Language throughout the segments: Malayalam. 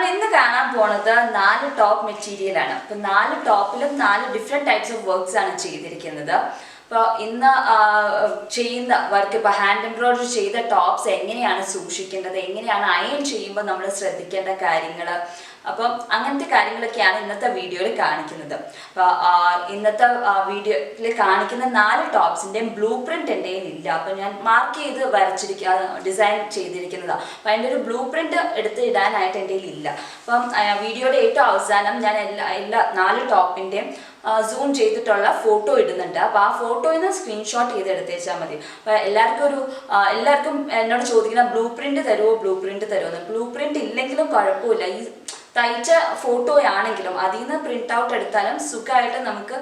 നമ്മൾ ഇന്ന് കാണാൻ പോണത് 4 ടോപ്പ് മെറ്റീരിയൽ ആണ്. അപ്പോൾ 4 ടോപ്പിലും 4 ഡിഫറെന്റ് ടൈപ്സ് ഓഫ് വർക്ക്സ് ആണ് ചെയ്തിരിക്കുന്നത്. അപ്പോൾ ഇന്ന് ചെയ്യുന്ന വർക്ക് ഇപ്പോൾ ഹാൻഡ് എംബ്രോയിഡറി ചെയ്ത ടോപ്സ് എങ്ങനെയാണ് സൂക്ഷിക്കേണ്ടത്, എങ്ങനെയാണ് അയൺ ചെയ്യുമ്പോൾ നമ്മൾ ശ്രദ്ധിക്കേണ്ട കാര്യങ്ങൾ, അപ്പം അങ്ങനത്തെ കാര്യങ്ങളൊക്കെയാണ് ഇന്നത്തെ വീഡിയോയിൽ കാണിക്കുന്നത്. അപ്പോൾ ഇന്നത്തെ വീഡിയോയിൽ കാണിക്കുന്ന 4 ടോപ്സിൻ്റെയും ബ്ലൂ പ്രിന്റ് എൻ്റെ ഇല്ല. അപ്പം ഞാൻ മാർക്ക് ചെയ്ത് ഡിസൈൻ ചെയ്തിരിക്കുന്നതാണ്. അപ്പം അതിൻ്റെ ഒരു ബ്ലൂ പ്രിന്റ് എടുത്ത് ഇടാനായിട്ട് എൻ്റെ ഇല്ല. അപ്പം വീഡിയോയുടെ ഏറ്റവും അവസാനം ഞാൻ എല്ലാ 4 ടോപ്പിൻ്റെയും സൂം ചെയ്തിട്ടുള്ള ഫോട്ടോ ഇടുന്നുണ്ട്. അപ്പോൾ ആ ഫോട്ടോയിൽ നിന്ന് സ്ക്രീൻഷോട്ട് ചെയ്ത് എടുത്തേച്ചാൽ മതി. അപ്പോൾ എല്ലാവർക്കും എന്നോട് ചോദിക്കുന്ന ബ്ലൂ പ്രിന്റ് തരുമോ, ബ്ലൂ പ്രിന്റ് ഇല്ലെങ്കിലും കുഴപ്പമില്ല. ഈ തയ്ച്ച ഫോട്ടോയാണെങ്കിലും അതിൽ നിന്ന് പ്രിന്റ് ഔട്ട് എടുത്താലും സുഖമായിട്ട് നമുക്ക്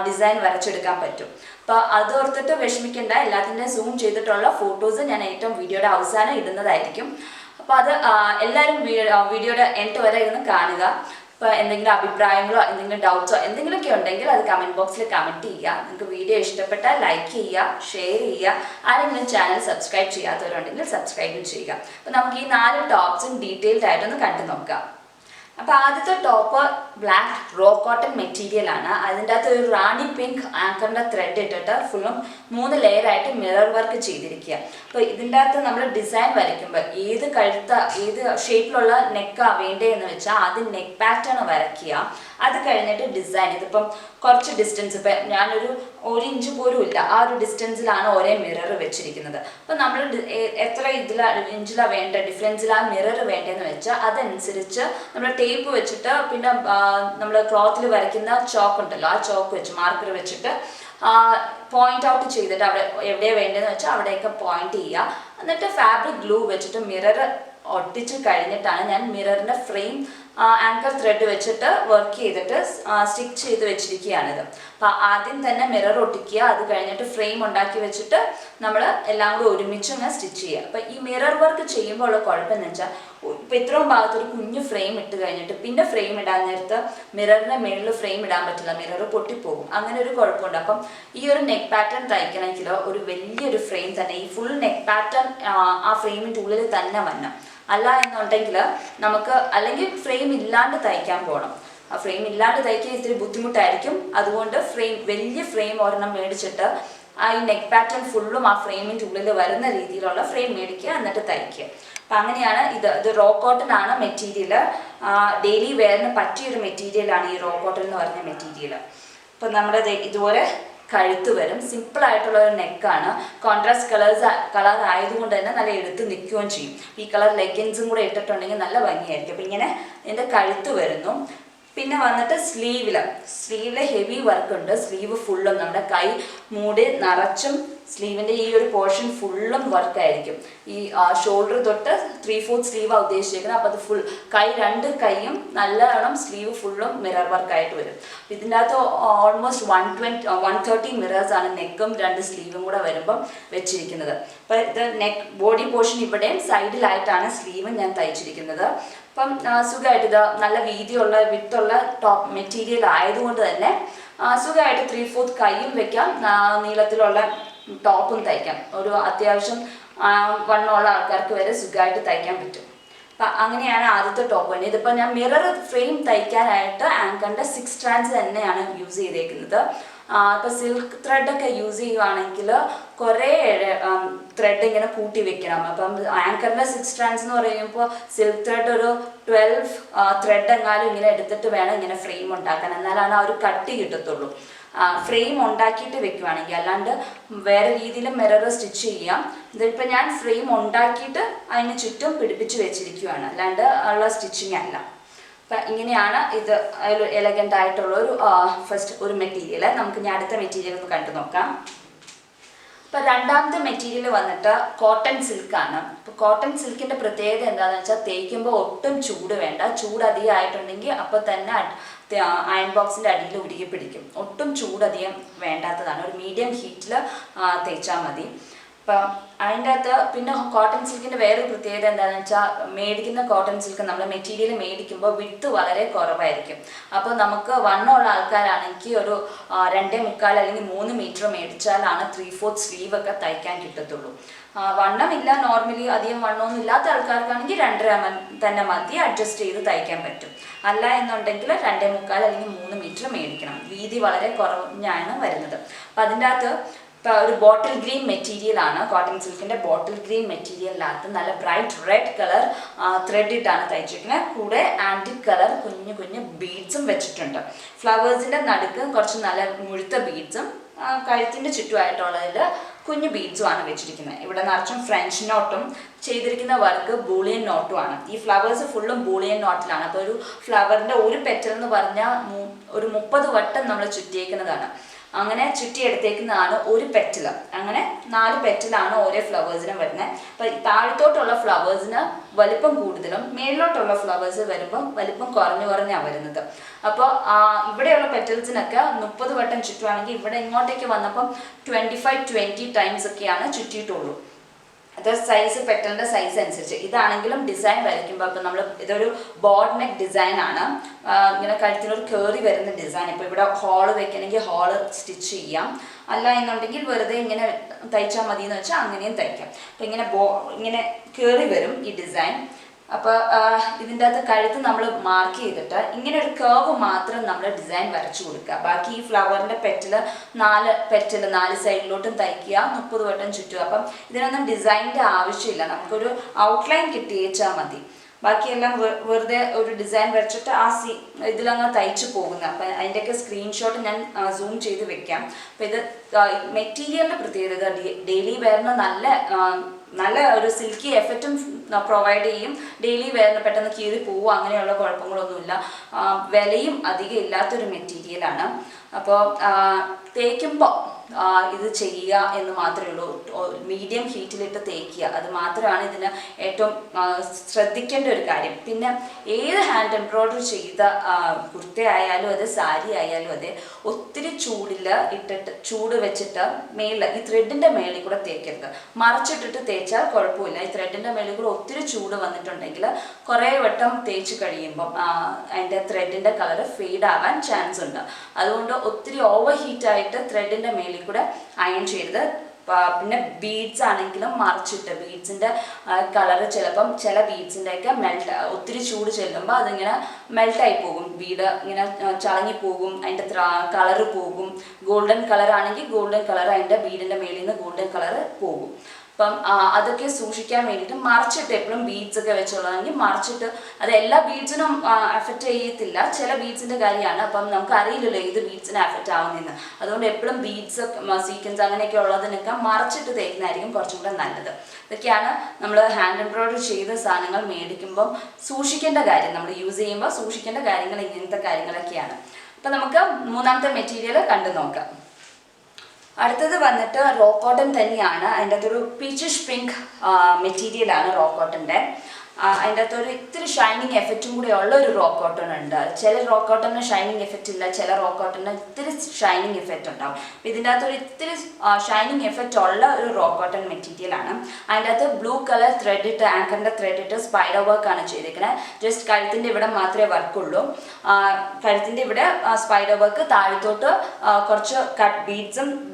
ഡിസൈൻ വരച്ചെടുക്കാൻ പറ്റും. അപ്പോൾ അത് ഓർത്തിട്ട് വിഷമിക്കേണ്ട. എല്ലാത്തിൻ്റെയും സൂം ചെയ്തിട്ടുള്ള ഫോട്ടോസ് ഞാൻ ഏറ്റവും വീഡിയോയുടെ അവസാനം ഇടുന്നതായിരിക്കും. അപ്പോൾ അത് എല്ലാവരും വീഡിയോയുടെ എൻഡ് വരെ ഇരുന്ന് കാണുക. ഇപ്പോൾ എന്തെങ്കിലും അഭിപ്രായങ്ങളോ എന്തെങ്കിലും ഡൗട്ട്സോ എന്തെങ്കിലുമൊക്കെ ഉണ്ടെങ്കിൽ അത് കമൻറ്റ് ബോക്സിൽ കമൻറ്റ് ചെയ്യുക. നിങ്ങൾക്ക് വീഡിയോ ഇഷ്ടപ്പെട്ടാൽ ലൈക്ക് ചെയ്യുക, ഷെയർ ചെയ്യുക. ആരെങ്കിലും ചാനൽ സബ്സ്ക്രൈബ് ചെയ്യാത്തവരുണ്ടെങ്കിൽ സബ്സ്ക്രൈബും ചെയ്യുക. അപ്പോൾ നമുക്ക് ഈ 4 ടോപ്സും ഡീറ്റെയിൽഡ് ആയിട്ടൊന്ന് കണ്ടു നോക്കാം. അപ്പോൾ ആദ്യത്തെ top black raw cotton material ആണ്. അതിൻ്റെ അകത്ത് ഒരു റാണി പിങ്ക് ആങ്കറിൻ്റെ ത്രെഡ് ഇട്ടിട്ട് ഫുള്ളും 3 ലെയറായിട്ട് മിറർ വർക്ക് ചെയ്തിരിക്കുക. അപ്പോൾ ഇതിൻ്റെ അകത്ത് നമ്മൾ ഡിസൈൻ വരയ്ക്കുമ്പോൾ ഏത് ഷേപ്പിലുള്ള നെക്കാണ് വേണ്ടതെന്ന് വെച്ചാൽ ആദ്യം നെക്ക് പാറ്റേൺ വരയ്ക്കുക. അത് കഴിഞ്ഞിട്ട് ഡിസൈൻ. ഇതിപ്പം കുറച്ച് ഡിസ്റ്റൻസ്, ഇപ്പം ഞാനൊരു 1 ഇഞ്ച് പോലും ഇല്ല, ആ ഒരു ഡിസ്റ്റൻസിലാണ് ഒരേ മിറർ വെച്ചിരിക്കുന്നത്. അപ്പോൾ നമ്മൾ എത്ര ഇഞ്ചിലാണ് വേണ്ട ഡിഫറൻസിലാണ് മിറർ വേണ്ടതെന്ന് വെച്ചാൽ അതനുസരിച്ച് നമ്മൾ ടേപ്പ് വെച്ചിട്ട് പിന്നെ നമ്മൾ ക്ലോത്തിൽ വരയ്ക്കുന്ന ചോക്ക് ഉണ്ടല്ലോ, ആ ചോക്ക് വെച്ച് മാർക്കർ വെച്ചിട്ട് പോയിന്റ് ഔട്ട് ചെയ്തിട്ട് അവിടെ എവിടെയാണ് വേണ്ടതെന്ന് വെച്ചാൽ അവിടെയൊക്കെ പോയിന്റ് ചെയ്യുക. എന്നിട്ട് ഫാബ്രിക് ഗ്ലൂ വെച്ചിട്ട് മിറർ ഒട്ടിച്ച് കഴിഞ്ഞിട്ടാണ് ഞാൻ മിററിൻ്റെ ഫ്രെയിം ആങ്കർ ത്രെഡ് വെച്ചിട്ട് വർക്ക് ചെയ്തിട്ട് സ്റ്റിച്ച് ചെയ്ത് വെച്ചിരിക്കുകയാണിത്. അപ്പോൾ ആദ്യം തന്നെ മിറർ ഒട്ടിക്കുക, അത് കഴിഞ്ഞിട്ട് ഫ്രെയിം ഉണ്ടാക്കി വെച്ചിട്ട് നമ്മൾ എല്ലാം കൂടി ഒരുമിച്ച് ഇങ്ങനെ സ്റ്റിച്ച് ചെയ്യുക. അപ്പോൾ ഈ മിറർ വർക്ക് ചെയ്യുമ്പോൾ ഉള്ള കുഴപ്പമെന്ന് വെച്ചാൽ ഇപ്പോൾ ഇത്രയും ഭാഗത്തൊരു കുഞ്ഞു ഫ്രെയിം ഇട്ട് കഴിഞ്ഞിട്ട് പിന്നെ ഫ്രെയിം ഇടാൻ നേരത്ത് മിററിൻ്റെ മേളിൽ ഫ്രെയിം ഇടാൻ പറ്റില്ല, മിറർ പൊട്ടിപ്പോകും. അങ്ങനെ ഒരു കുഴപ്പമുണ്ട്. അപ്പം ഈ ഒരു നെക്ക് പാറ്റേൺ തയ്ക്കണമെങ്കിൽ ഒരു വലിയൊരു ഫ്രെയിം തന്നെ, ഈ ഫുൾ നെക്ക് പാറ്റേൺ ആ ഫ്രെയിമിൻ്റെ ഉള്ളിൽ തന്നെ വരണം. അല്ല എന്നുണ്ടെങ്കിൽ നമുക്ക് അല്ലെങ്കിൽ ഫ്രെയിം ഇല്ലാണ്ട് തയ്ക്കാൻ പോകണം. ആ ഫ്രെയിം ഇല്ലാണ്ട് തയ്ക്കാൻ ഇത്തിരി ബുദ്ധിമുട്ടായിരിക്കും. അതുകൊണ്ട് വലിയ ഫ്രെയിം ഒരെണ്ണം മേടിച്ചിട്ട് ഈ നെക്ക് പാറ്റേൺ ഫുള്ളും ആ ഫ്രെയിമിൻ്റെ ഉള്ളിൽ വരുന്ന രീതിയിലുള്ള ഫ്രെയിം മേടിക്കുക, എന്നിട്ട് തയ്ക്കുക. അപ്പം അങ്ങനെയാണ് ഇത് റോ കോട്ടൺ ആണ് മെറ്റീരിയൽ. ഡെയിലി വെയറിന് പറ്റിയൊരു മെറ്റീരിയലാണ് ഈ റോ കോട്ടൺ എന്ന് പറഞ്ഞ മെറ്റീരിയൽ. അപ്പം നമ്മുടെ ഇതുപോലെ കഴുത്ത് വരും. സിമ്പിളായിട്ടുള്ള ഒരു നെക്കാണ്. കോൺട്രാസ്റ്റ് കളർ ആയതുകൊണ്ട് തന്നെ നല്ല എടുത്ത് നിൽക്കുകയും ചെയ്യും. ഈ കളർ ലെഗിൻസും കൂടെ ഇട്ടിട്ടുണ്ടെങ്കിൽ നല്ല ഭംഗിയായിരിക്കും. അപ്പം ഇങ്ങനെ ഇതിൻ്റെ കഴുത്ത് വരുന്നു. പിന്നെ വന്നിട്ട് സ്ലീവിൽ ഹെവി വർക്ക് ഉണ്ട്. സ്ലീവ് ഫുള്ളും നമ്മുടെ കൈ മൂടി നിറച്ചും സ്ലീവിൻ്റെ ഈ ഒരു പോർഷൻ ഫുള്ളും വർക്കായിരിക്കും. ഈ ഷോൾഡർ തൊട്ട് 3/4 സ്ലീവാണ് ഉദ്ദേശിച്ചിരിക്കുന്നത്. അപ്പോൾ അത് ഫുൾ 2 കൈയും നല്ലവണ്ണം സ്ലീവ് ഫുള്ളും മിറർ വർക്കായിട്ട് വരും. ഇതിൻ്റെ അകത്ത് ഓൾമോസ്റ്റ് 130 മിറേഴ്സാണ് നെക്കും 2 സ്ലീവും കൂടെ വരുമ്പം വെച്ചിരിക്കുന്നത്. അപ്പോൾ ഇത് ബോഡി പോർഷൻ ഇവിടെയും സൈഡിലായിട്ടാണ് സ്ലീവ് ഞാൻ തയ്ച്ചിരിക്കുന്നത്. അപ്പം സുഖമായിട്ട് ഇത് നല്ല വീതിയുള്ള വിത്തുള്ള ടോപ്പ് മെറ്റീരിയൽ ആയതുകൊണ്ട് തന്നെ സുഖമായിട്ട് 3/4 കൈയും വെക്കാം, നീളത്തിലുള്ള ടോപ്പും തയ്ക്കാം. ഒരു അത്യാവശ്യം വണ്ണമുള്ള ആൾക്കാർക്ക് വരെ സുഖമായിട്ട് തയ്ക്കാൻ പറ്റും. അപ്പം അങ്ങനെയാണ് ആദ്യത്തെ ടോപ്പ് തന്നെ. ഇതിപ്പോൾ ഞാൻ മിറർ ഫ്രെയിം തയ്ക്കാനായിട്ട് ആങ്കറിൻ്റെ 6 strands തന്നെയാണ് യൂസ് ചെയ്തേക്കുന്നത്. ഇപ്പോൾ സിൽക്ക് ത്രെഡൊക്കെ യൂസ് ചെയ്യുവാണെങ്കിൽ കുറേ ത്രെഡ് ഇങ്ങനെ കൂട്ടി വെക്കണം. അപ്പം ആങ്കറിൻ്റെ 6 strands എന്ന് പറയുമ്പോൾ സിൽക്ക് ത്രെഡ് ഒരു 12 ത്രെഡ് എങ്ങാനും ഇങ്ങനെ എടുത്തിട്ട് വേണം ഇങ്ങനെ ഫ്രെയിം ഉണ്ടാക്കാൻ. എന്നാലാണ് ആ ഒരു കട്ടി കിട്ടത്തുള്ളൂ. ഫ്രെയിം ഉണ്ടാക്കിയിട്ട് വെക്കുവാണെങ്കിൽ, അല്ലാണ്ട് വേറെ രീതിയിൽ മിറർ സ്റ്റിച്ച് ചെയ്യാം. ഇതിപ്പോൾ ഞാൻ ഫ്രെയിം ഉണ്ടാക്കിയിട്ട് അതിന് ചുറ്റും പിടിപ്പിച്ച് വെച്ചിരിക്കുകയാണ്, അല്ലാണ്ട് ഉള്ള സ്റ്റിച്ചിങ് അല്ല. അപ്പം ഇങ്ങനെയാണ് ഇത് എലഗൻ്റ് ആയിട്ടുള്ള ഒരു മെറ്റീരിയൽ. നമുക്ക് ഞാൻ അടുത്ത മെറ്റീരിയൽ ഒന്ന് കണ്ടു നോക്കാം. അപ്പോൾ രണ്ടാമത്തെ മെറ്റീരിയൽ വന്നിട്ട് കോട്ടൺ സിൽക്കാണ്. അപ്പോൾ കോട്ടൺ സിൽക്കിൻ്റെ പ്രത്യേകത എന്താണെന്ന് വെച്ചാൽ തേക്കുമ്പോൾ ഒട്ടും ചൂട് വേണ്ട. ചൂട് അധികം ആയിട്ടുണ്ടെങ്കിൽ അപ്പോൾ തന്നെ അയൺ ബോക്സിൻ്റെ അടിയിൽ ഉരുകി പിടിക്കും. ഒട്ടും ചൂടധികം വേണ്ടാത്തതാണ്. ഒരു മീഡിയം ഹീറ്റിൽ തേച്ചാൽ മതി. അപ്പം അതിൻ്റെ അകത്ത് പിന്നെ കോട്ടൺ സിൽക്കിൻ്റെ വേറൊരു പ്രത്യേകത എന്താണെന്ന് വെച്ചാൽ മേടിക്കുന്ന കോട്ടൺ സിൽക്ക് നമ്മൾ മെറ്റീരിയൽ മേടിക്കുമ്പോൾ വിഡ്ത്ത് വളരെ കുറവായിരിക്കും. അപ്പോൾ നമുക്ക് വണ്ണമുള്ള ആൾക്കാരാണെങ്കിൽ ഒരു 2.25 അല്ലെങ്കിൽ 3 മീറ്റർ മേടിച്ചാലാണ് 3/4 സ്ലീവ് ഒക്കെ തയ്ക്കാൻ കിട്ടത്തുള്ളൂ. വണ്ണമില്ല, നോർമലി അധികം വണ്ണമൊന്നും ഇല്ലാത്ത ആൾക്കാർക്കാണെങ്കിൽ 2.5 തന്നെ മതി, അഡ്ജസ്റ്റ് ചെയ്ത് തയ്ക്കാൻ പറ്റും. അല്ല എന്നുണ്ടെങ്കിൽ 2.25 അല്ലെങ്കിൽ 3 മീറ്റർ മേടിക്കണം. വീതി വളരെ കുറഞ്ഞാണ് വരുന്നത്. അപ്പം അതിൻ്റെ അകത്ത് ഇപ്പോൾ ഒരു ബോട്ടിൽ ഗ്രീൻ മെറ്റീരിയലാണ്, കോട്ടൺ സിൽക്കിൻ്റെ ബോട്ടിൽ ഗ്രീൻ മെറ്റീരിയലിനകത്ത് നല്ല ബ്രൈറ്റ് റെഡ് കളർ ത്രെഡ് ഇട്ടാണ് തയ്ച്ചിരിക്കുന്നത്. കൂടെ ആൻറ്റിക് കളർ കുഞ്ഞു കുഞ്ഞു ബീഡ്സും വെച്ചിട്ടുണ്ട്. ഫ്ലവേഴ്സിൻ്റെ നടുക്ക് കുറച്ച് നല്ല മുഴുത്ത ബീഡ്സും കഴുത്തിൻ്റെ ചുറ്റുമായിട്ടുള്ളതിൽ കുഞ്ഞു ബീഡ്സുമാണ് വെച്ചിരിക്കുന്നത്. ഇവിടെ നിറച്ചും ഫ്രഞ്ച് നോട്ടും ചെയ്തിരിക്കുന്ന വർക്ക് ബൂളിയൻ നോട്ടുമാണ്. ഈ ഫ്ലവേഴ്സ് ഫുള്ളും ബൂളിയൻ നോട്ടിലാണ്. അപ്പോൾ ഒരു ഫ്ലവറിൻ്റെ ഒരു പെറ്റൽ എന്ന് പറഞ്ഞാൽ ഒരു 30 വട്ടം നമ്മൾ ചുറ്റിയേക്കുന്നതാണ്. അങ്ങനെ ചുറ്റിയെടുത്തേക്കുന്നതാണ് ഒരു പെറ്റൽ. അങ്ങനെ 4 പെറ്റലാണ് ഓരോ ഫ്ലവേഴ്സിനും വരുന്നത്. അപ്പം താഴത്തോട്ടുള്ള ഫ്ലവേഴ്സിന് വലിപ്പം കൂടുതലും മേളിലോട്ടുള്ള ഫ്ലവേഴ്സ് വരുമ്പം വലിപ്പം കുറഞ്ഞാണ് വരുന്നത്. അപ്പോൾ ഇവിടെയുള്ള പെറ്റൽസിനൊക്കെ 30 വട്ടം ചുറ്റുവാണെങ്കിൽ ഇവിടെ ഇങ്ങോട്ടേക്ക് വന്നപ്പം 25-20 ടൈംസ് ഒക്കെയാണ് ചുറ്റിയിട്ടുള്ളൂ. അത് സൈസ്, പെറ്റലിൻ്റെ സൈസ് അനുസരിച്ച്. ഇതാണെങ്കിലും ഡിസൈൻ വരയ്ക്കുമ്പോൾ ഇപ്പം നമ്മൾ ഇതൊരു ബോർഡ് നെക്ക് ഡിസൈനാണ്. ഇങ്ങനെ കഴുത്തിനൊരു കയറി വരുന്ന ഡിസൈൻ. ഇപ്പോൾ ഇവിടെ ഹോള് വെക്കണമെങ്കിൽ ഹോള് സ്റ്റിച്ച് ചെയ്യാം, അല്ല എന്നുണ്ടെങ്കിൽ വെറുതെ ഇങ്ങനെ തയ്ച്ചാൽ മതി എന്ന് വെച്ചാൽ അങ്ങനെയും തയ്ക്കാം. അപ്പം ഇങ്ങനെ കയറി വരും ഈ ഡിസൈൻ. അപ്പോൾ ഇതിൻ്റെ അകത്ത് കഴുത്ത് നമ്മൾ മാർക്ക് ചെയ്തിട്ട് ഇങ്ങനെ ഒരു കർവ് മാത്രം നമ്മൾ ഡിസൈൻ വരച്ചു കൊടുക്കുക. ബാക്കി ഈ ഫ്ലവറിൻ്റെ പെറ്റല് 4 സൈഡിലോട്ടും തയ്ക്കുക, 30 വട്ടം ചുറ്റുക. അപ്പം ഇതിനൊന്നും ഡിസൈനിൻ്റെ ആവശ്യമില്ല, നമുക്കൊരു ഔട്ട്ലൈൻ കിട്ടിയേച്ചാൽ മതി. ബാക്കിയെല്ലാം വെറുതെ ഒരു ഡിസൈൻ വരച്ചിട്ട് ഇതിലങ്ങ് തയ്ച്ചു പോകുന്നത്. അപ്പം അതിൻ്റെയൊക്കെ സ്ക്രീൻഷോട്ട് ഞാൻ സൂം ചെയ്ത് വെക്കാം. അപ്പം ഇത് മെറ്റീരിയലിൻ്റെ പ്രത്യേകത ഡെയിലി വെയറിന് നല്ല ഒരു സിൽക്കി എഫക്റ്റും പ്രൊവൈഡ് ചെയ്യും. ഡെയിലി വെയറിന് പെട്ടെന്ന് കീറി പോവുക അങ്ങനെയുള്ള കുഴപ്പങ്ങളൊന്നുമില്ല. വിലയും അധികം ഇല്ലാത്തൊരു മെറ്റീരിയലാണ്. അപ്പോൾ തേക്കുമ്പോൾ ഇത് ചെയ്യുക എന്ന് മാത്രമേ ഉള്ളൂ. മീഡിയം ഹീറ്റിലിട്ട് തേക്കുക, അത് മാത്രമാണ് ഇതിന് ഏറ്റവും ശ്രദ്ധിക്കേണ്ട ഒരു കാര്യം. പിന്നെ ഏത് ഹാൻഡ് എംബ്രോയ്ഡറി ചെയ്ത കുർത്ത ആയാലും അതെ, സാരി ആയാലും അതെ, ഒത്തിരി ചൂട് വെച്ചിട്ട് ഈ ത്രെഡിൻ്റെ മേളിൽ കൂടെ തേക്കരുത്. മറച്ചിട്ടിട്ട് തേച്ചാൽ കുഴപ്പമില്ല. ഈ ത്രെഡിൻ്റെ മേളിൽ കൂടെ ഒത്തിരി ചൂട് വന്നിട്ടുണ്ടെങ്കിൽ കുറേ വട്ടം തേച്ച് കഴിയുമ്പം അതിൻ്റെ ത്രെഡിൻ്റെ കളർ ഫെയ്ഡ് ആവാൻ ചാൻസ് ഉണ്ട്. അതുകൊണ്ട് ഒത്തിരി ഓവർ ഹീറ്റായിട്ട് ത്രെഡിൻ്റെ മേളിൽ കൂടെ അയൺ ചെയ്തത്. പിന്നെ ബീഡ്സ് ആണെങ്കിലും മറിച്ചിട്ട് ബീഡ്സിൻ്റെ കളറ് ചിലപ്പം ചില ബീഡ്സിൻ്റെയൊക്കെ ഒത്തിരി ചൂട് ചെല്ലുമ്പോൾ അതിങ്ങനെ മെൽട്ടായി പോകും. ബീഡ് ഇങ്ങനെ ചളങ്ങിപ്പോകും, അതിൻ്റെ കളറ് പോകും. ഗോൾഡൻ കളർ ആണെങ്കിൽ ഗോൾഡൻ കളർ അതിൻ്റെ ബീഡിൻ്റെ മേളിൽ നിന്ന് ഗോൾഡൻ കളറ് പോകും. അപ്പം അതൊക്കെ സൂക്ഷിക്കാൻ വേണ്ടിയിട്ട് മറിച്ചിട്ട് എപ്പോഴും ബീഡ്സ് ഒക്കെ വെച്ചുള്ളതെങ്കിൽ മറിച്ചിട്ട്, അത് എല്ലാ ബീഡ്സിനും അഫക്റ്റ് ചെയ്യത്തില്ല, ചില ബീഡ്സിൻ്റെ കാര്യമാണ്. അപ്പം നമുക്ക് അറിയില്ലല്ലോ ഏത് ബീഡ്സിനെ അഫക്റ്റ് ആവുന്നതെന്ന്. അതുകൊണ്ട് എപ്പോഴും ബീഡ്സ്, സീക്വൻസ് അങ്ങനെയൊക്കെ ഉള്ളതിനൊക്കെ മറിച്ചിട്ട് തേക്കുന്നതായിരിക്കും കുറച്ചും കൂടെ നല്ലത്. ഇതൊക്കെയാണ് നമ്മൾ ഹാൻഡ് എംബ്രോയ്ഡറി ചെയ്ത സാധനങ്ങൾ മേടിക്കുമ്പം സൂക്ഷിക്കേണ്ട കാര്യം. നമ്മൾ യൂസ് ചെയ്യുമ്പോൾ സൂക്ഷിക്കേണ്ട കാര്യങ്ങൾ ഇങ്ങനത്തെ കാര്യങ്ങളൊക്കെയാണ്. അപ്പം നമുക്ക് മൂന്നാമത്തെ മെറ്റീരിയൽ കണ്ടു നോക്കാം. അടുത്തത് വന്നിട്ട് റോ കോട്ടൺ തന്നെയാണ്. അതിൻ്റെ അകത്തൊരു പീച്ചിഷ് പിങ്ക് മെറ്റീരിയലാണ് റോ കോട്ടൻ്റെ. അതിൻ്റെ അകത്തൊരു ഇത്തിരി ഷൈനിങ് എഫക്റ്റും കൂടി ഉള്ള ഒരു റോ കോട്ടൺ ഉണ്ട്. ചില റോ കോട്ടണിന് ഷൈനിങ് എഫക്റ്റ് ഇല്ല, ചില റോ കോട്ടണിന് ഇത്തിരി ഷൈനിങ് എഫക്റ്റ് ഉണ്ടാവും. അപ്പോൾ ഇതിൻ്റെ അകത്തൊരു ഇത്തിരി ഷൈനിങ് എഫക്റ്റ് ഉള്ള ഒരു റോ കോട്ടൺ മെറ്റീരിയലാണ്. അതിൻ്റെ അകത്ത് ബ്ലൂ കളർ ത്രെഡിട്ട്, ആങ്കറിൻ്റെ ത്രെഡിട്ട് സ്പൈഡർ വർക്കാണ് ചെയ്തിരിക്കുന്നത്. ജസ്റ്റ് കഴുത്തിൻ്റെ ഇവിടെ മാത്രമേ വർക്കുള്ളൂ. കഴുത്തിൻ്റെ ഇവിടെ സ്പൈഡർ വർക്ക്, താഴത്തോട്ട് കുറച്ച് കട്ട്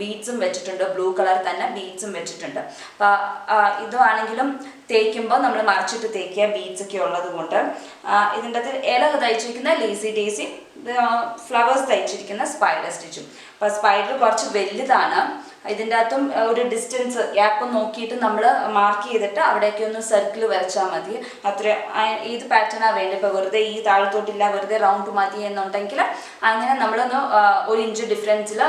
ബീഡ്സും വെച്ചിട്ടുണ്ട്. ബ്ലൂ കളർ തന്നെ ബീഡ്സും വെച്ചിട്ടുണ്ട്. അപ്പോൾ ഇതാണെങ്കിലും തേക്കുമ്പോൾ നമ്മൾ മറിച്ചിട്ട് തേക്കുക, ബീഡ്സ് ഒക്കെ ഉള്ളത് കൊണ്ട്. ഇതിൻ്റെ അകത്ത് ഇല തയ്ച്ചിരിക്കുന്ന ലേസി ഡേസി, ഫ്ലവേഴ്സ് തയ്ച്ചിരിക്കുന്ന സ്പൈഡർ സ്റ്റിച്ചും. അപ്പോൾ സ്പൈഡർ കുറച്ച് വലുതാണ്. ഇതിൻ്റെ അകത്തും ഒരു ഡിസ്റ്റൻസ് ഗ്യാപ്പ് നോക്കിയിട്ട് നമ്മൾ മാർക്ക് ചെയ്തിട്ട് അവിടേക്ക് ഒന്ന് സർക്കിൾ വരച്ചാൽ മതി. അത്ര ഏത് പാറ്റേണാണ് വേണ്ടത്. ഇപ്പോൾ വെറുതെ ഈ താഴത്തോട്ടില്ല, വെറുതെ റൗണ്ട് മതി എന്നുണ്ടെങ്കിൽ അങ്ങനെ നമ്മളൊന്ന് 1 ഇഞ്ച് ഡിഫറൻസിൽ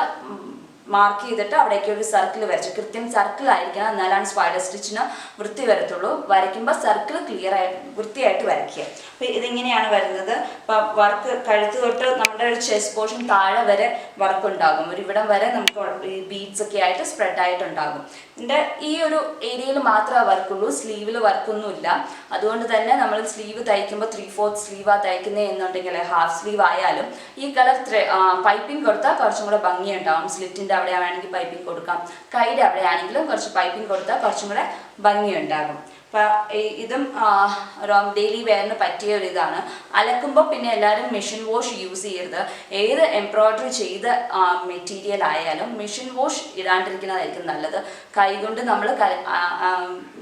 മാർക്ക് ചെയ്തിട്ട് അവിടേക്ക് ഒരു സർക്കിൾ വരച്ചു, കൃത്യം സർക്കിൾ ആയിരിക്കണം, എന്നാലാണ് സ്പൈഡർ സ്റ്റിച്ചിന് വൃത്തി വരത്തുള്ളൂ. വരയ്ക്കുമ്പോൾ സർക്കിൾ വൃത്തിയായിട്ട് വരയ്ക്കുക. അപ്പോൾ ഇതിങ്ങനെയാണ് വരുന്നത്. അപ്പോൾ വർക്ക് കഴുത്ത് തൊട്ട് നമ്മുടെ ഒരു ചെസ്റ്റ് പോർഷൻ താഴെ വരെ വർക്ക് ഉണ്ടാകും. ഒരു ഇവിടം വരെ നമുക്ക് ഈ ബീഡ്സ് ഒക്കെ ആയിട്ട് സ്പ്രെഡ് ആയിട്ടുണ്ടാകും. ഇതിൻ്റെ ഈ ഒരു ഏരിയയിൽ മാത്രമേ വർക്കുള്ളൂ, സ്ലീവിൽ വർക്കൊന്നുമില്ല. അതുകൊണ്ട് തന്നെ നമ്മൾ സ്ലീവ് തയ്ക്കുമ്പോൾ 3/4 സ്ലീവാണ് തയ്ക്കുന്നത് എന്നുണ്ടെങ്കിൽ ഹാഫ് സ്ലീവ് ആയാലും ഈ കളർ പൈപ്പിംഗ് കൊടുത്താൽ കുറച്ചും കൂടെ ഭംഗിയുണ്ടാകും. സ്ലിറ്റിൻ്റെ അവിടെ ആണെങ്കിൽ പൈപ്പിംഗ് കൊടുക്കാം, കൈയുടെ അവിടെ ആണെങ്കിലും കുറച്ച് പൈപ്പിംഗ് കൊടുത്താൽ കുറച്ചും കൂടെ ഭംഗിയുണ്ടാകും. അപ്പം ഇതും ഡെയിലി വെയറിന് പറ്റിയ ഒരു ഇതാണ്. അലക്കുമ്പോൾ പിന്നെ എല്ലാവരും മെഷീൻ വാഷ് യൂസ് ചെയ്യരുത്. ഏത് എംബ്രോയ്ഡറി ചെയ്ത മെറ്റീരിയൽ ആയാലും മെഷീൻ വാഷ് ഇടാണ്ടിരിക്കുന്നതായിരിക്കും നല്ലത്. കൈകൊണ്ട് നമ്മൾ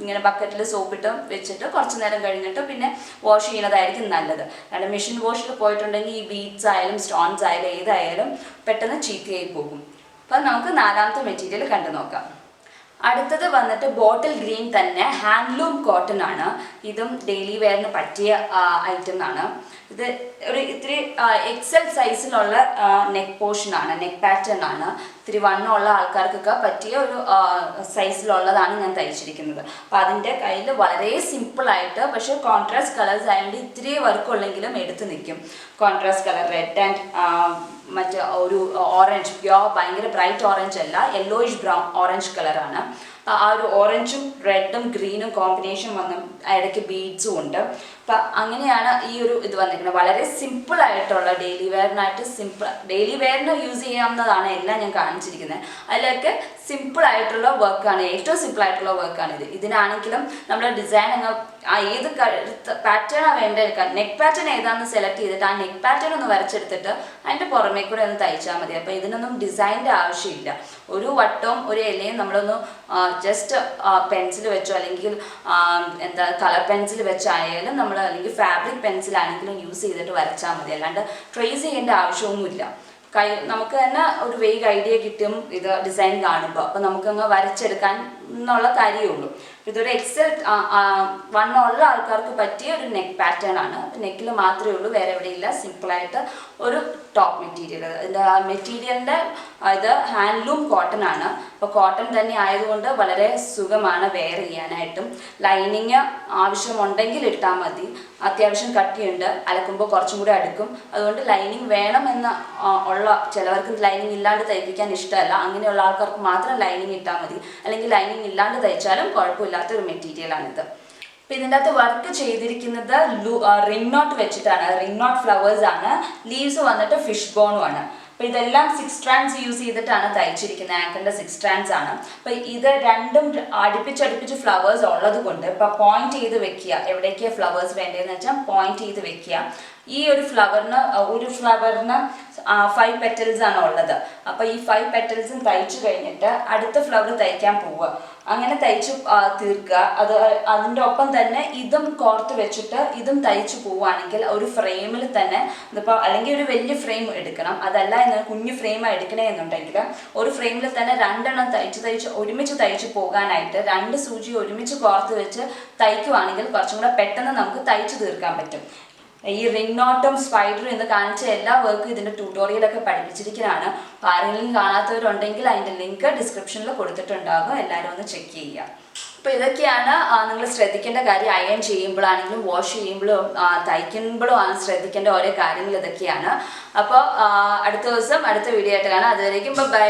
ഇങ്ങനെ ബക്കറ്റിൽ സോപ്പിട്ട് വെച്ചിട്ട് കുറച്ച് നേരം കഴിഞ്ഞിട്ട് പിന്നെ വാഷ് ചെയ്യുന്നതായിരിക്കും നല്ലത്. കാരണം മെഷീൻ വാഷിൽ പോയിട്ടുണ്ടെങ്കിൽ ഈ ബീഡ്സ് ആയാലും സ്റ്റോൺസ് ആയാലും ഏതായാലും പെട്ടെന്ന് ചീത്തയായി പോകും. അപ്പം നമുക്ക് 4ാമത്തെ മെറ്റീരിയൽ കണ്ടു നോക്കാം. അടുത്തത് വന്നിട്ട് ബോട്ടിൽ ഗ്രീൻ തന്നെ ഹാൻഡ്ലൂം കോട്ടൺ ആണ്. ഇതും ഡെയിലി വെയറിന് പറ്റിയ ഐറ്റം ആണ്. ഇത് ഒരു ഇത്തിരി എക്സൽ സൈസിലുള്ള നെക്ക് പോർഷനാണ്, നെക്ക് പാറ്റേൺ ആണ്. ഇത്തിരി വണ്ണമുള്ള ആൾക്കാർക്കൊക്കെ പറ്റിയ ഒരു സൈസിലുള്ളതാണ് ഞാൻ തയ്ച്ചിരിക്കുന്നത്. അപ്പോൾ അതിൻ്റെ കയ്യിൽ വളരെ സിമ്പിളായിട്ട്, പക്ഷേ കോൺട്രാസ്റ്റ് കളേഴ്സ് ആയതുകൊണ്ട് ഇത്തിരി വർക്കുള്ളെങ്കിലും എടുത്ത് നിൽക്കും. കോൺട്രാസ്റ്റ് കളർ റെഡ് ആൻഡ് മറ്റ് ഒരു ഓറഞ്ച്, പ്യോർ ഭയങ്കര ബ്രൈറ്റ് ഓറഞ്ച് അല്ല, യെല്ലോയിഷ് ബ്രൗൺ ഓറഞ്ച് കളറാണ്. ആ ഒരു ഓറഞ്ചും റെഡും ഗ്രീനും കോമ്പിനേഷൻ വന്ന് ഇടയ്ക്ക് ബീഡ്സും ഉണ്ട്. അപ്പം അങ്ങനെയാണ് ഈ ഒരു ഇത് വന്നിരിക്കുന്നത്. വളരെ സിമ്പിളായിട്ടുള്ള ഡെയിലി വെയറിന് യൂസ് ചെയ്യാവുന്നതാണ് എല്ലാം ഞാൻ കാണിച്ചിരിക്കുന്നത്. അതിലൊക്കെ സിമ്പിളായിട്ടുള്ള വർക്കാണ്, ഏറ്റവും സിമ്പിളായിട്ടുള്ള വർക്കാണിത്. ഇതിനാണെങ്കിലും നമ്മൾ ഡിസൈൻ ഏത് പാറ്റേണാണ് വേണ്ടത്, നെക്ക് പാറ്റേൺ ഏതാണെന്ന് സെലക്ട് ചെയ്തിട്ട് ആ നെക്ക് പാറ്റേൺ ഒന്ന് വരച്ചെടുത്തിട്ട് അതിൻ്റെ പുറമേ കൂടെ ഒന്ന് തയ്ച്ചാൽ മതി. അപ്പോൾ ഇതിനൊന്നും ഡിസൈൻ്റെ ആവശ്യമില്ല. ഒരു വട്ടവും ഒരു ഇലയും നമ്മളൊന്ന് ജസ്റ്റ് പെൻസിൽ വെച്ചോ അല്ലെങ്കിൽ കളർ പെൻസിൽ വെച്ചായാലും നമ്മൾ അല്ലെങ്കിൽ ഫാബ്രിക് പെൻസിലാണെങ്കിലും യൂസ് ചെയ്തിട്ട് വരച്ചാൽ മതി. അല്ലാണ്ട് ട്രേസ് ചെയ്യേണ്ട ആവശ്യമൊന്നുമില്ല. നമുക്ക് തന്നെ ഒരു വേഗം ഐഡിയ കിട്ടും ഇത് ഡിസൈൻ കാണുമ്പോൾ. അപ്പോൾ നമുക്കങ്ങ് വരച്ചെടുക്കാൻ എന്നുള്ള കാര്യമേ ഉള്ളൂ. ഇതൊരു എക്സൽ വണ്ണമുള്ള ആൾക്കാർക്ക് പറ്റിയ ഒരു നെക്ക് പാറ്റേൺ ആണ്. നെക്കിൽ മാത്രമേ ഉള്ളൂ, വേറെ എവിടെയില്ല. സിമ്പിളായിട്ട് ഒരു ടോപ്പ് മെറ്റീരിയൽ. ഇതിൻ്റെ മെറ്റീരിയലിൻ്റെ ഇത് ഹാൻഡ്ലൂം കോട്ടൺ ആണ്. അപ്പോൾ കോട്ടൺ തന്നെ ആയതുകൊണ്ട് വളരെ സുഖമാണ് വെയർ ചെയ്യാനായിട്ടും. ലൈനിങ് ആവശ്യമുണ്ടെങ്കിൽ ഇട്ടാൽ മതി. അത്യാവശ്യം കട്ടിയുണ്ട്, അലക്കുമ്പോൾ കുറച്ചും കൂടി അടുക്കും. അതുകൊണ്ട് ലൈനിങ് വേണമെന്ന് ഉള്ള ചിലവർക്ക് ലൈനിങ് ഇല്ലാണ്ട് തയ്പ്പിക്കാൻ ഇഷ്ടമല്ല. അങ്ങനെയുള്ള ആൾക്കാർക്ക് മാത്രം ലൈനിങ് ഇട്ടാൽ മതി. അല്ലെങ്കിൽ ലൈനിങ് ഇല്ലാണ്ട് തയ്ച്ചാലും കുഴപ്പമില്ലാത്തൊരു മെറ്റീരിയലാണിത്. അപ്പം ഇതിൻ്റെ അകത്ത് വർക്ക് ചെയ്തിരിക്കുന്നത് റിംഗ് നോട്ട് വെച്ചിട്ടാണ്. റിംഗ് നോട്ട് ഫ്ലവേഴ്സ് ആണ്. ലീവ്സ് വന്നിട്ട് ഫിഷ് ബോണും ആണ്. അപ്പോൾ ഇതെല്ലാം 6 strands യൂസ് ചെയ്തിട്ടാണ് തയ്ച്ചിരിക്കുന്നത്. ആങ്കറിൻ്റെ 6 strands ആണ്. അപ്പോൾ ഇത് രണ്ടും അടുപ്പിച്ചടുപ്പിച്ച് ഫ്ലവേഴ്സ് ഉള്ളത് കൊണ്ട് ഇപ്പോൾ പോയിന്റ് ചെയ്ത് വെക്കുക. എവിടേക്കാണ് ഫ്ലവേഴ്സ് വേണ്ടതെന്ന് വെച്ചാൽ പോയിന്റ് ചെയ്ത് വെക്കുക. ഈ ഒരു ഫ്ലവറിന് 5 petals ആണ് ഉള്ളത്. അപ്പോൾ ഈ 5 petals തയ്ച്ചു കഴിഞ്ഞിട്ട് അടുത്ത ഫ്ലവർ തയ്ക്കാൻ പോവുക. അങ്ങനെ തയ്ച്ച് തീർക്കുക. അതിൻ്റെ ഒപ്പം തന്നെ ഇതും കോർത്ത് വെച്ചിട്ട് ഇതും തയ്ച്ചു പോവുകയാണെങ്കിൽ ഒരു ഫ്രെയിമിൽ തന്നെ ഇതിപ്പോൾ അല്ലെങ്കിൽ ഒരു വലിയ ഫ്രെയിം എടുക്കണം. അതല്ല കുഞ്ഞു ഫ്രെയിമാണ് എടുക്കണേ എന്നുണ്ടെങ്കിൽ ഒരു ഫ്രെയിമിൽ തന്നെ 2 എണ്ണം ഒരുമിച്ച് തയ്ച്ചു പോകാനായിട്ട് 2 സൂചി ഒരുമിച്ച് കോർത്ത് വെച്ച് തയ്ക്കുവാണെങ്കിൽ കുറച്ചും കൂടെ പെട്ടെന്ന് നമുക്ക് തയ്ച്ചു തീർക്കാൻ പറ്റും. ഈ റിംഗ് നോട്ടും സ്പൈഡറും എന്ന് കാണിച്ച എല്ലാ വർക്കും ഇതിൻ്റെ ട്യൂട്ടോറിയലൊക്കെ പഠിപ്പിച്ചിരിക്കുന്നതാണ്. ആരെങ്കിലും കാണാത്തവരുണ്ടെങ്കിൽ അതിൻ്റെ ലിങ്ക് ഡിസ്ക്രിപ്ഷനിൽ കൊടുത്തിട്ടുണ്ടാകും. എല്ലാവരും ഒന്ന് ചെക്ക് ചെയ്യുക. അപ്പോൾ ഇതൊക്കെയാണ് നിങ്ങൾ ശ്രദ്ധിക്കേണ്ട കാര്യം. അയൺ ചെയ്യുമ്പോഴാണെങ്കിലും വാഷ് ചെയ്യുമ്പോഴും തയ്ക്കുമ്പോഴും ശ്രദ്ധിക്കേണ്ട ഓരോ കാര്യങ്ങൾ ഇതൊക്കെയാണ്. അപ്പോൾ അടുത്ത ദിവസം അടുത്ത വീഡിയോ ആയിട്ട് കാണാം. അതുവരേക്കും ബൈ.